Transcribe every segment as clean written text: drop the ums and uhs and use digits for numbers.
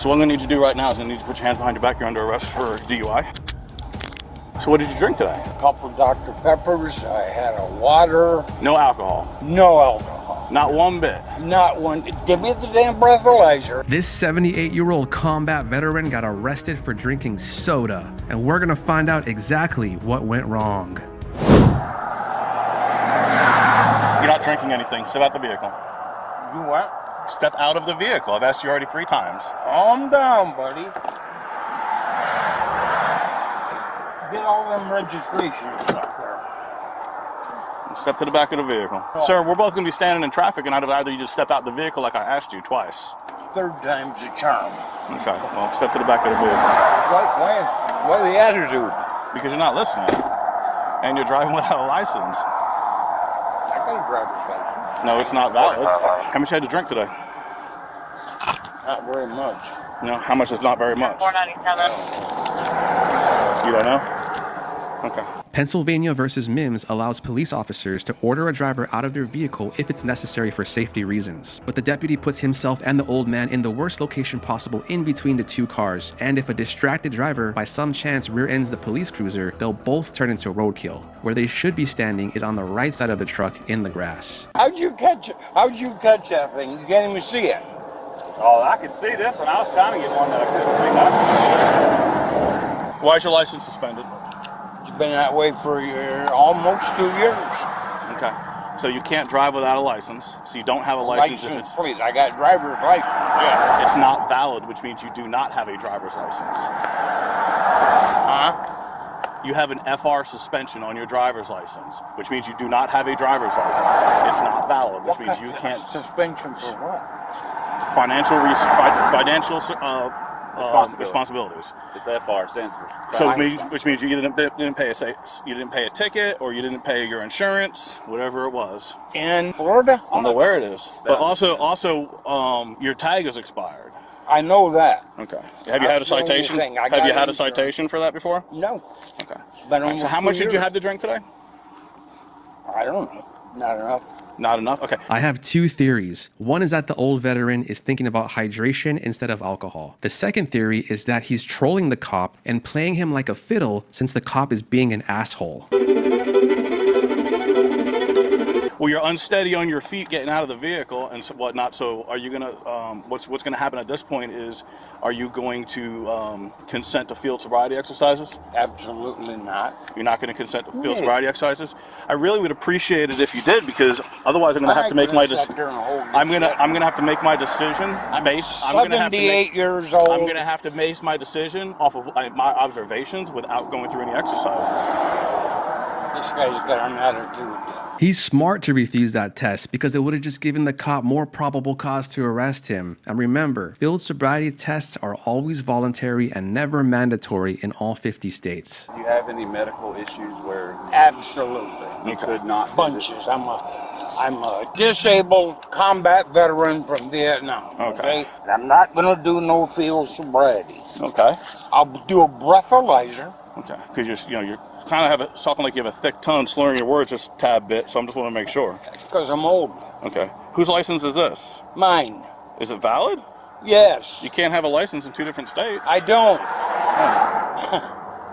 So what I'm gonna need you to do right now is I'm gonna need you to put your hands behind your back. You're under arrest for DUI. So what did you drink today? A couple Dr. Peppers. I had a water. No alcohol? No alcohol. Not one bit? Not one. Give me the damn breathalyzer. This 78-year-old combat veteran got arrested for drinking soda, and we're gonna find out exactly what went wrong. You're not drinking anything. Step out the vehicle. You what? Step out of the vehicle. I've asked you already 3 times. Calm down, buddy. Get all them registration stuff there. Step to the back of the vehicle. Oh. Sir, we're both going to be standing in traffic, and either you just step out the vehicle like I asked you twice. 3rd time's the charm. Okay, well, step to the back of the vehicle. Why the attitude? Because you're not listening. And you're driving without a license. I got a driver's license. No, it's not valid. How much you had to drink today? Not very much. No, how much is not very much? You don't know? Okay. Pennsylvania versus Mims allows police officers to order a driver out of their vehicle if it's necessary for safety reasons. But the deputy puts himself and the old man in the worst location possible in between the 2 cars, and if a distracted driver by some chance rear-ends the police cruiser, they'll both turn into roadkill. Where they should be standing is on the right side of the truck in the grass. How'd you catch it? How'd you catch that thing? You can't even see it. Oh, I could see this, and I was trying to get one that I couldn't see nothing. Why is your license suspended? It's been that way for almost 2 years. Okay. So you can't drive without a license. So you don't have a license. Please. I got driver's license. Yeah. It's not valid, which means you do not have a driver's license. Huh? You have an FR suspension on your driver's license, which means you do not have a driver's license. It's not valid, which means you can't. Suspension for what? Financial responsibilities. It's FR, stands for. So which means you didn't pay a ticket, or you didn't pay your insurance, whatever it was. In Florida? I don't know where it is, but also your tag is expired. I know that. Okay. Have you had a citation? Have you had a citation for that before? No. Okay. Right, so how much did you have to drink today? I don't know. Not enough. Not enough? Okay. I have 2 theories. One is that the old veteran is thinking about hydration instead of alcohol. The second theory is that he's trolling the cop and playing him like a fiddle since the cop is being an asshole. Well, you're unsteady on your feet getting out of the vehicle and whatnot. So are you gonna? What's gonna happen at this point is, are you going to consent to field sobriety exercises? Absolutely not. You're not going to consent to field sobriety exercises? I really would appreciate it if you did, because otherwise I'm gonna have to make my decision. I'm gonna have to make my decision based. I'm 78 years old. I'm gonna have to base my decision off of my observations without going through any exercises. This guy's got an attitude. He's smart to refuse that test because it would have just given the cop more probable cause to arrest him. And remember, field sobriety tests are always voluntary and never mandatory in all 50 states. Do you have any medical issues where Absolutely. you could not? Bunches. I'm a disabled combat veteran from Vietnam. Okay. And I'm not gonna do no field sobriety. Okay. I'll do a breathalyzer. Okay. Because you're kind of talking like you have a thick tongue, slurring your words just a tad bit, so I'm just want to make sure. That's because I'm old. Okay. Whose license is this? Mine. Is it valid? Yes. You can't have a license in 2 different states. I don't.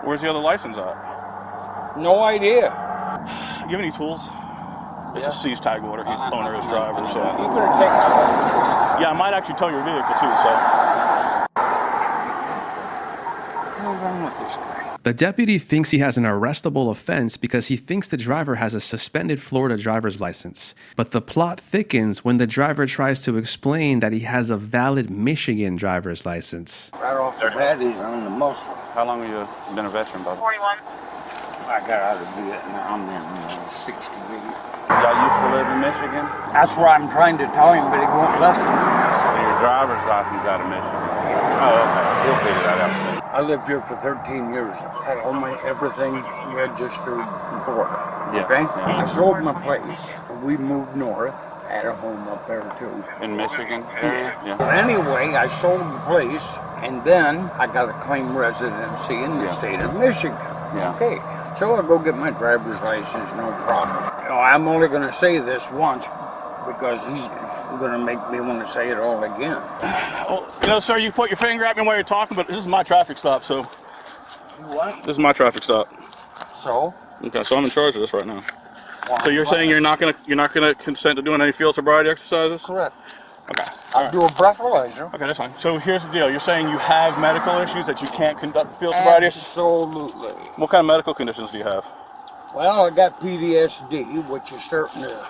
Where's the other license at? No idea. You have any tools? It's a seized tag order. Owner is driver, so. You better take my... Yeah, I might actually tow your vehicle too, so. What the hell's wrong with this guy? The deputy thinks he has an arrestable offense because he thinks the driver has a suspended Florida driver's license. But the plot thickens when the driver tries to explain that he has a valid Michigan driver's license. Right off the bat, he's on the muscle. How long have you been a veteran, brother? 41. I got out of Vietnam in 68. Y'all used to live in Michigan? That's what I'm trying to tell him, but he won't listen. So your driver's license out of Michigan? Oh, okay. We'll figure that out soon. I lived here for 13 years. Had all my everything registered in Florida. Yeah. Okay? Yeah. I sold my place. We moved north. Had a home up there too. In Michigan area? Yeah. But anyway, I sold the place, and then I got a claim residency in the state of Michigan. Yeah. Okay. So I'll go get my driver's license, no problem. You know, I'm only going to say this once because You're gonna make me want to say it all again. Well, you know, sir, you put your finger at me while you're talking, but this is my traffic stop, so. What? This is my traffic stop. So? Okay, so I'm in charge of this right now. So you're saying you're not gonna consent to doing any field sobriety exercises? Correct. Okay. I'll do a breathalyzer. Okay, that's fine. So here's the deal. You're saying you have medical issues that you can't conduct field sobriety exercises? Absolutely. What kind of medical conditions do you have? Well, I got PTSD, which is starting to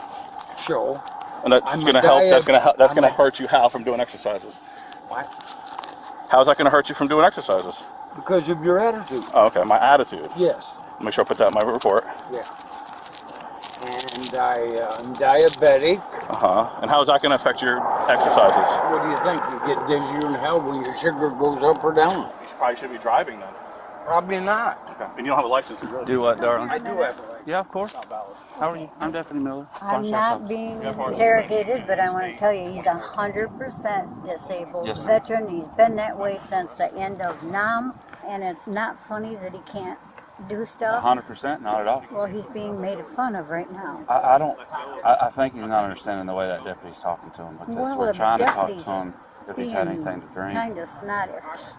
show. And that's I'm gonna a help. That's I'm gonna a- hurt you how from doing exercises? What? How's that gonna hurt you from doing exercises? Because of your attitude. Oh, okay, my attitude. Yes. Make sure I put that in my report. Yeah. And I'm diabetic. And how's that gonna affect your exercises? What do you think? You get dizzier than hell when your sugar goes up or down? You probably should be driving then. Probably not. Okay. And you don't have a license to drive. Do what, darling? I do have a Yeah, of course. How are you? I'm Deputy Miller. I'm not being interrogated, but I want to tell you, he's 100% disabled Yes, ma'am. veteran. He's been that way since the end of NAM, and it's not funny that he can't do stuff. 100%, not at all. Well, he's being made fun of right now. I think he's not understanding the way that deputy's talking to him because Well, we're the trying to talk to deputy's him if he's had anything to drink. Kind of snotty.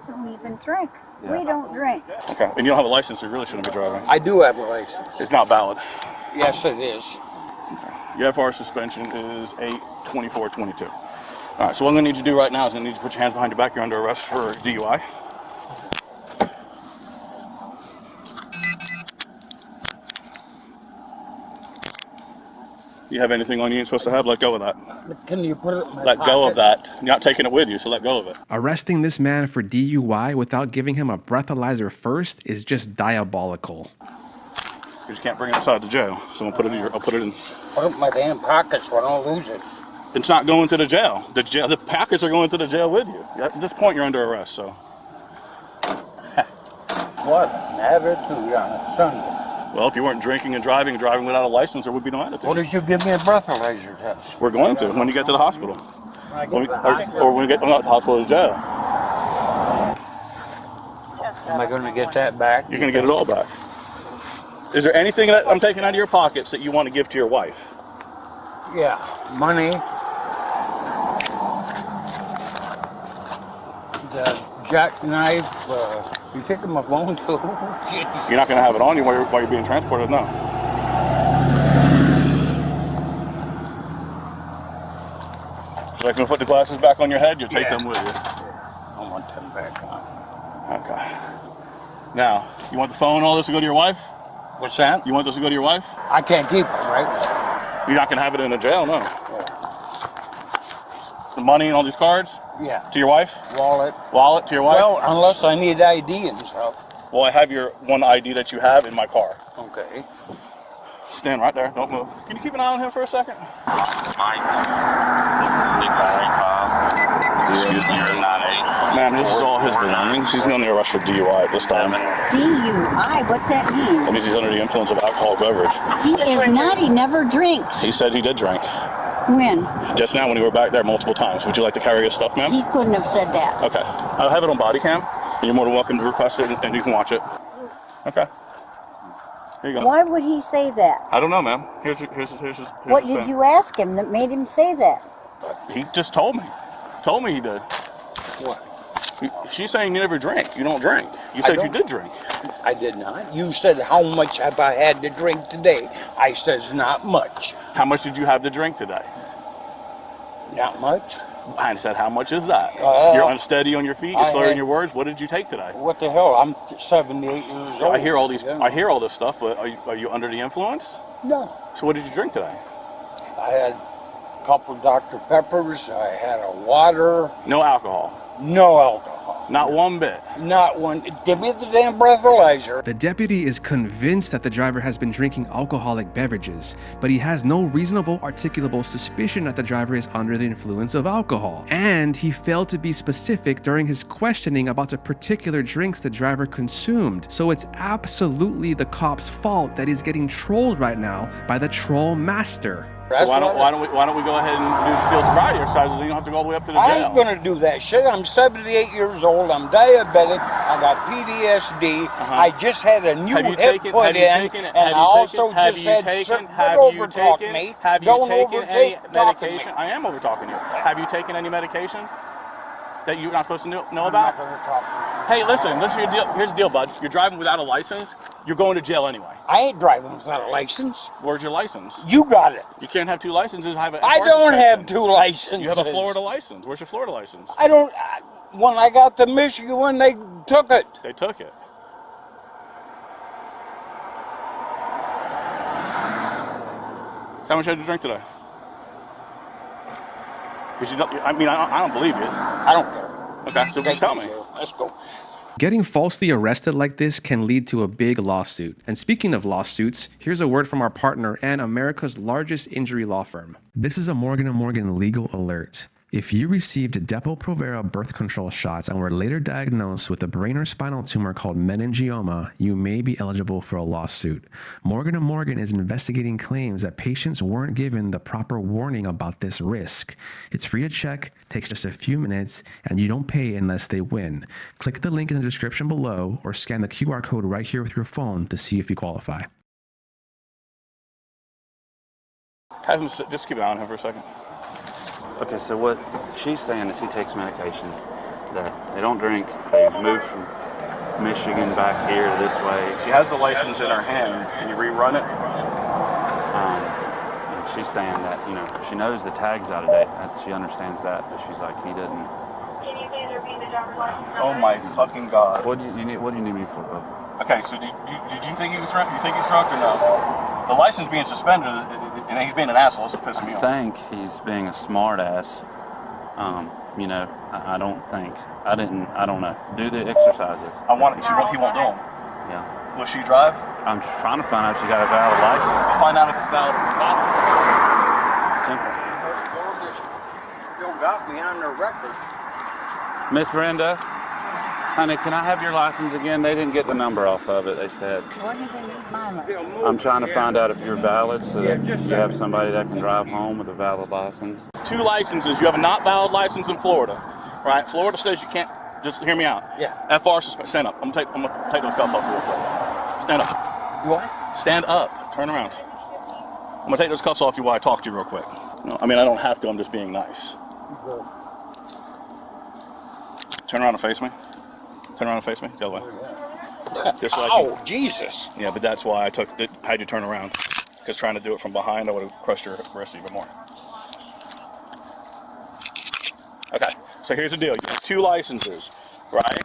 Don't even drink. Yeah. We don't drink. Okay. And you don't have a license, so you really shouldn't be driving. I do have a license. It's not valid. Yes, it is. Your FR suspension is 8/24/22. All right. So what I'm gonna need you to do right now is I'm gonna need you to put your hands behind your back. You're under arrest for DUI. You have anything on you ain't supposed to have? Let go of that. Can you put it in my Let go of pocket? that. You're not taking it with you, so let go of it. Arresting this man for DUI without giving him a breathalyzer first is just diabolical. You just can't bring it inside the jail. So I'll put it in. Put it in my damn pocket so I don't lose it. It's not going to the jail. The packets are going to the jail with you. At this point, you're under arrest. So What an attitude on a Sunday. well, if you weren't drinking and driving without a license, there would be no attitude. What did you give me a breathalyzer test? We're going to when you get to the hospital. When I get When we, to the hospital? or when we get not to the hospital, to jail. Am I going to get that back? You're going to get it all back. Is there anything that I'm taking out of your pockets that you want to give to your wife? Yeah, money. The jackknife. You taking my phone too? Jeez. You're not going to have it on you while you're being transported, no. So I can put the glasses back on your head. You'll take Yeah. them with you. I want them back on. Okay. Now, you want the phone and all this to go to your wife? What's that? You want this to go to your wife? I can't keep it, right? You're not going to have it in a jail, no. The money and all these cards Yeah. to your wife? Wallet. Wallet to your wife? Well, unless I need ID and stuff. Well, I have your one ID that you have in my car. Okay. Stand right there. Don't move. Can you keep an eye on him for a second? Excuse me, you're not a. Ma'am, this is all his belongings. He's under arrest for DUI at this time. DUI? What's that mean? That means he's under the influence of alcohol beverage. He is not. He never drinks. He said he did drink. When? Just now when you were back there multiple times. Would you like to carry his stuff, ma'am? He couldn't have said that. Okay. I'll have it on body cam. And you're more than welcome to request it and you can watch it. Okay. Here you go. Why would he say that? I don't know, ma'am. Here's What his did thing. you ask him that made him say that? He just told me. Told me he did. What? She's saying you never drink. You don't drink. You said you did drink. I did not. You said, how much have I had to drink today? I says, not much. How much did you have to drink today? Not much? I said, how much is that? You're unsteady on your feet. You're I slurring had- your words. What did you take today? What the hell? I'm 78 years old. I hear all these. Yeah. I hear all this stuff, but are you under the influence? No. So what did you drink today? I had a couple Dr. Peppers. I had a water. No alcohol. No alcohol. Not one bit. Not one. Give me the damn breathalyzer. The deputy is convinced that the driver has been drinking alcoholic beverages, but he has no reasonable articulable suspicion that the driver is under the influence of alcohol. And he failed to be specific during his questioning about the particular drinks the driver consumed. So it's absolutely the cop's fault that he's getting trolled right now by the troll master. That's why what don't we go ahead and do the field sobriety exercises? And you don't have to go all the way up to the I jail. ain't gonna do that shit. I'm 78 years old. I'm diabetic. I got PTSD. I just had a new hip put in, and I also just had certain. Don't overtalk me. Don't overtalk me. I am over talking you. Have you taken any medication that you're not supposed to know about? I'm not gonna talk to you. Hey, listen, here's the deal, bud. You're driving without a license, you're going to jail anyway. I ain't driving without a license. Where's your license? You got it. You can't have two licenses. I don't have two licenses. You have a Florida license. Where's your Florida license? I don't. When I got the Michigan one, they took it. They took it. How much had you drink today? Because I don't believe you. I don't care. Okay, so just tell me. Let's go. Getting falsely arrested like this can lead to a big lawsuit. And speaking of lawsuits, here's a word from our partner and America's largest injury law firm. This is a Morgan & Morgan legal alert. If you received Depo-Provera birth control shots and were later diagnosed with a brain or spinal tumor called meningioma, you may be eligible for a lawsuit. Morgan & Morgan is investigating claims that patients weren't given the proper warning about this risk. It's free to check, takes just a few minutes, and you don't pay unless they win. Click the link in the description below or scan the QR code right here with your phone to see if you qualify. Have him sit, just keep it on him for a second. Okay, so what she's saying is he takes medication that they don't drink. They moved from Michigan back here to this way. She has the license in her hand. Can you rerun it? And she's saying that, she knows the tag's out of date. She understands that, but she's like, he didn't. Can you please repeat the driver's license number? Oh my fucking God. What do you need me for, bub? Okay, so did you think he was drunk? You think he's drunk or no? The license being suspended, and he's being an asshole, so pissing me off. I think he's being a smart ass. I don't think. I don't know. Do the exercises. He won't do them. Yeah. Will she drive? I'm trying to find out if she got a valid license. We'll find out if it's valid or it's not. Simple. Still got me on the record. Miss Brenda, honey, can I have your license again? They didn't get the number off of it, they said. What do they need mine with? I'm trying to find out if you're valid so that you have somebody that can drive home with a valid license. Two licenses. You have a not valid license in Florida, right? Florida says you can't. Just hear me out. Yeah. FR stand up. I'm gonna take those cuffs off real quick. Stand up. Do I? Stand up. Turn around. I'm gonna take those cuffs off you while I talk to you real quick. No, I don't have to. I'm just being nice. Turn around and face me. Turn around and face me. The other way. Just like Oh, Jesus. Yeah, but that's why I had you turn around. Because trying to do it from behind, I would have crushed your wrist even more. Okay, so here's the deal. You have two licenses, right?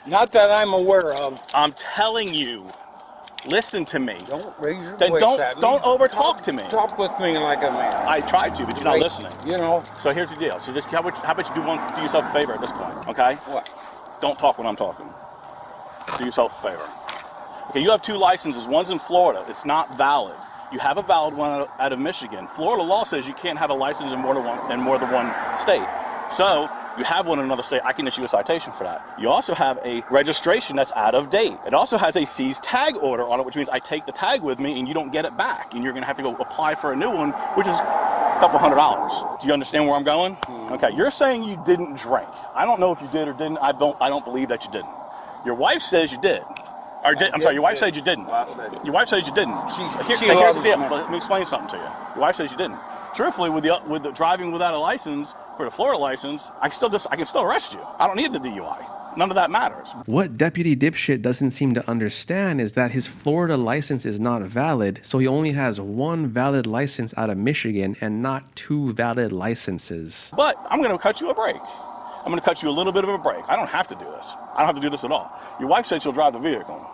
Not that I'm aware of. I'm telling you. Listen to me. Don't raise your Then voice at me. don't overtalk to me. Talk with me like a man. I tried to, but you're not listening. So here's the deal. So just how about you do yourself a favor at this point, okay? What? Don't talk when I'm talking. Do yourself a favor. Okay, you have two licenses. One's in Florida. It's not valid. You have a valid one out of Michigan. Florida law says you can't have a license in more than one state. So you have one in another state. I can issue a citation for that. You also have a registration that's out of date. It also has a seized tag order on it, which means I take the tag with me and you don't get it back, and you're going to have to go apply for a new one, which is a couple $100. Do you understand where I'm going? Okay, you're saying you didn't drink. I don't know if you did or didn't. I don't believe that you didn't. Your wife says you did. I'm sorry, your wife said you didn't. Your wife says you didn't. Here's the deal. Let me explain something to you. Your wife says you didn't. Truthfully, with the driving without a license, for the Florida license, I can still arrest you. I don't need the DUI. None of that matters. What Deputy Dipshit doesn't seem to understand is that his Florida license is not valid, so he only has one valid license out of Michigan and not two valid licenses. But I'm going to cut you a break. I'm going to cut you a little bit of a break. I don't have to do this. I don't have to do this at all. Your wife said she'll drive the vehicle.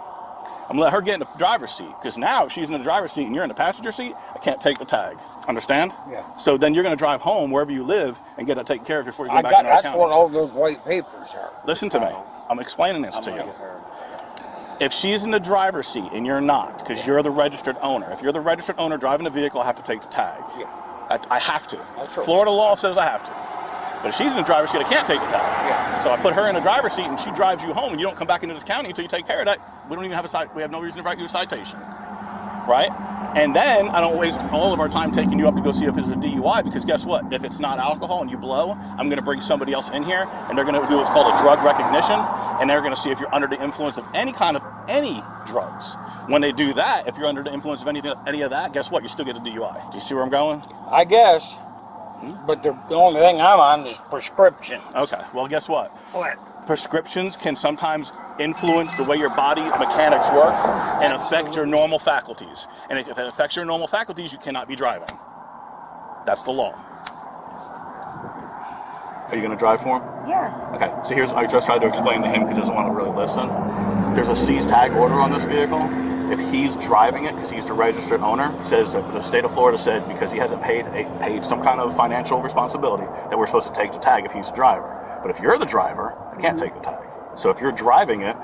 I'm going to let her get in the driver's seat, because now if she's in the driver's seat and you're in the passenger seat, I can't take the tag. Understand? Yeah. So then you're going to drive home wherever you live and get it taken care of before you go back into the That's county. what all those white papers are. Listen to me. I'm explaining this to you. If she's in the driver's seat and you're not, because you're the registered owner, if you're the registered owner driving the vehicle, I have to take the tag. Yeah. I have to. That's right. Florida law says I have to. But if she's in the driver's seat, I can't take the tag. Yeah. So I put her in the driver's seat and she drives you home, and you don't come back into this county until you take care of that. We don't even have we have no reason to write you a citation. Right? And then I don't waste all of our time taking you up to go see if it's a DUI, because guess what? If it's not alcohol and you blow, I'm going to bring somebody else in here, and they're going to do what's called a drug recognition, and they're going to see if you're under the influence of any drugs. When they do that, if you're under the influence of any of that, guess what? You still get a DUI. Do you see where I'm going? I guess. But the only thing I'm on is prescriptions. Okay. Well, guess what? What? Prescriptions can sometimes influence the way your body mechanics work and affect your normal faculties. And if it affects your normal faculties, you cannot be driving. That's the law. Are you going to drive for him? Yes. Okay. So I just tried to explain to him because he doesn't want to really listen. There's a seize tag order on this vehicle. If he's driving it, because he's the registered owner, says that the state of Florida said because he hasn't paid some kind of financial responsibility that we're supposed to take the tag if he's the driver. But if you're the driver, I can't take the tag. So if you're driving it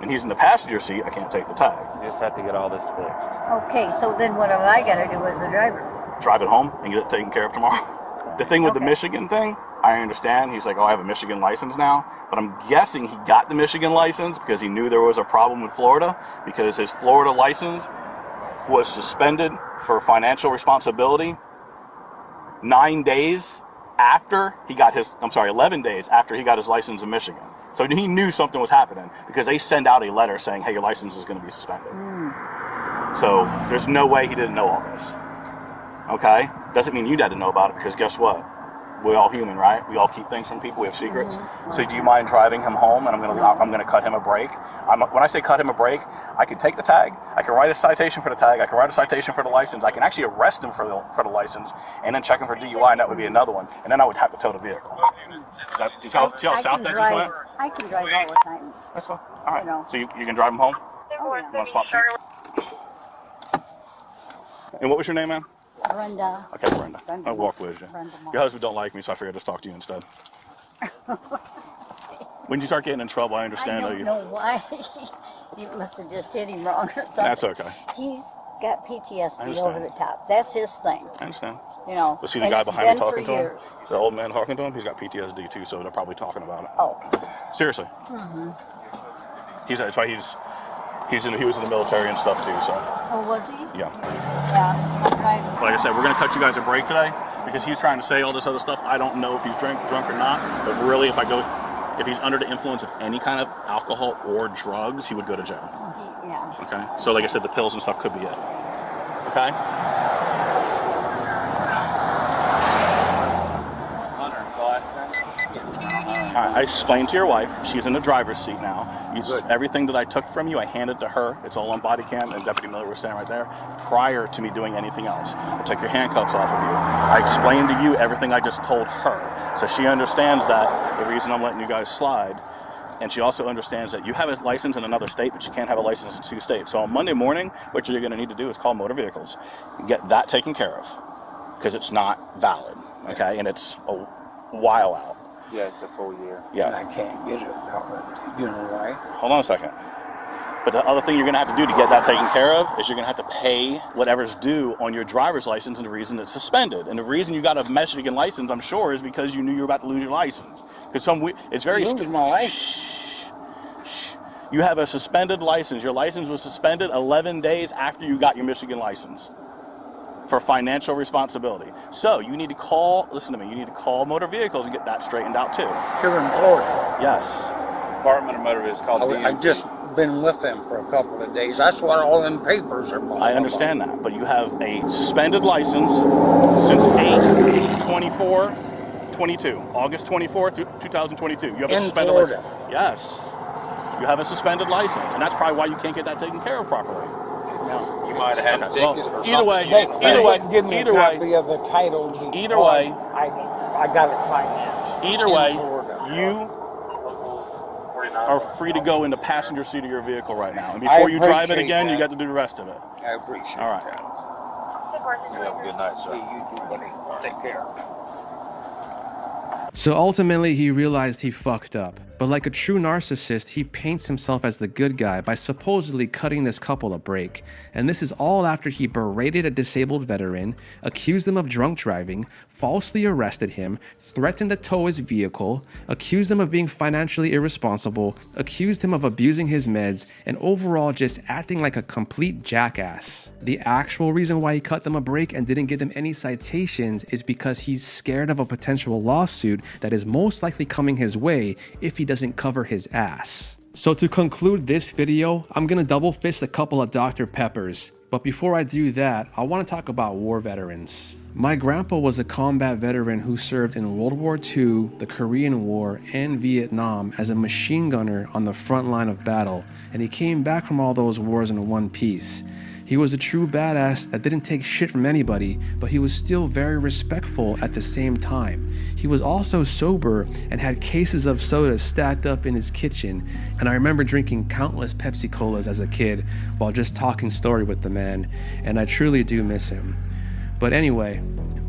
and he's in the passenger seat, I can't take the tag. You just have to get all this fixed. Okay, so then what have I got to do as the driver? Drive it home and get it taken care of tomorrow. The thing with the Michigan thing, I understand. He's like, oh, I have a Michigan license now. But I'm guessing he got the Michigan license because he knew there was a problem with Florida, because his Florida license was suspended for financial responsibility 11 days after he got his license in Michigan. So he knew something was happening because they send out a letter saying, hey, your license is going to be suspended. So there's no way he didn't know all this. Okay? Doesn't mean you had to know about it, because guess what? We're all human, right? We all keep things from people. We have secrets. So do you mind driving him home? And I'm gonna cut him a break. When I say cut him a break, I can take the tag. I can write a citation for the tag. I can write a citation for the license. I can actually arrest him for the license, and then check him for DUI, and that would be another one. And then I would have to tow the vehicle. See how south that just went? I can drive all the time. That's fine. All right. You know. So you can drive him home. Oh, yeah. You want to swap seats? And what was your name, man? Brenda. Okay, Brenda. Brenda I'll walk with you. Brenda. Your husband don't like me, so I figured I'd just talk to you instead. When you start getting in trouble, I understand. I don't know why. You must have just hit him wrong or something. That's okay. He's got PTSD over the top. That's his thing. I understand. You know. But see the and guy it's behind me been talking for to him? years. The old man talking to him? He's got PTSD too, so they're probably talking about it. Oh. Seriously. That's why he was in the military and stuff too, so. Oh, was he? Yeah. Yeah. Right. Like I said, we're going to cut you guys a break today because he's trying to say all this other stuff. I don't know if he's drunk or not, but really if he's under the influence of any kind of alcohol or drugs, he would go to jail. Yeah. Okay? So like I said, the pills and stuff could be it. Okay? All right, I explained to your wife. She's in the driver's seat now. Everything that I took from you, I handed to her. It's all on body cam, and Deputy Merola was standing right there prior to me doing anything else. I took your handcuffs off of you. I explained to you everything I just told her. So she understands that the reason I'm letting you guys slide, and she also understands that you have a license in another state, but you can't have a license in 2 states. So on Monday morning, what you're going to need to do is call motor vehicles and get that taken care of, because it's not valid, okay? And it's a while out. Yeah, it's a full year. Yeah. And I can't get it valid. You know why? Hold on a second. But the other thing you're going to have to do to get that taken care of is you're going to have to pay whatever's due on your driver's license, and the reason it's suspended. And the reason you got a Michigan license, I'm sure, is because you knew you were about to lose your license. Because it's very... Lose my life. You have a suspended license. Your license was suspended 11 days after you got your Michigan license for financial responsibility. So you need to call, listen to me, you need to call motor vehicles and get that straightened out too. Here in Florida. Yes. Department of Motor Vehicles called I've just been with them for a couple of days. That's what all them papers are about. I understand that, but you have a suspended license since 8/24/22, August 24th, 2022. You have a suspended Florida. license. Yes. You have a suspended license, and that's probably why you can't get that taken care of properly. No. You might have had a ticket or something. Either way, Give me a copy of the title. Either way, I got it financed. Either way, Florida. you are free to go in the passenger seat of your vehicle right now. And before you drive it again, you got to do the rest of it. I appreciate All right. that. You have a good night, sir. You too, buddy. Take care. So ultimately, he realized he fucked up. But like a true narcissist, he paints himself as the good guy by supposedly cutting this couple a break. And this is all after he berated a disabled veteran, accused them of drunk driving, falsely arrested him, threatened to tow his vehicle, accused him of being financially irresponsible, accused him of abusing his meds, and overall just acting like a complete jackass. The actual reason why he cut them a break and didn't give them any citations is because he's scared of a potential lawsuit that is most likely coming his way if he doesn't cover his ass. So to conclude this video, I'm gonna double fist a couple of Dr. Peppers. But before I do that, I want to talk about war veterans. My grandpa was a combat veteran who served in World War II, the Korean War, and Vietnam as a machine gunner on the front line of battle, and he came back from all those wars in one piece. He was a true badass that didn't take shit from anybody, but he was still very respectful at the same time. He was also sober and had cases of soda stacked up in his kitchen, and I remember drinking countless Pepsi Colas as a kid while just talking story with the man, and I truly do miss him. But anyway,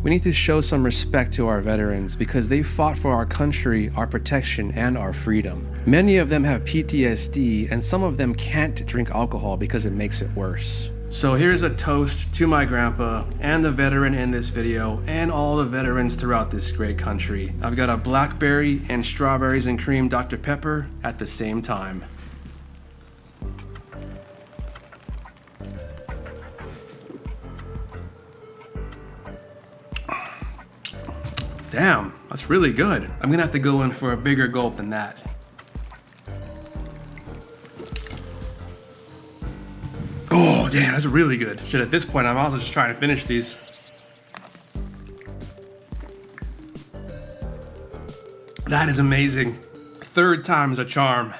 we need to show some respect to our veterans because they fought for our country, our protection, and our freedom. Many of them have PTSD, and some of them can't drink alcohol because it makes it worse. So here's a toast to my grandpa and the veteran in this video and all the veterans throughout this great country. I've got a blackberry and strawberries and cream Dr. Pepper at the same time. Damn, that's really good. I'm gonna have to go in for a bigger gulp than that. Oh, damn, that's really good. Shit, at this point, I'm also just trying to finish these. That is amazing. Third time's a charm.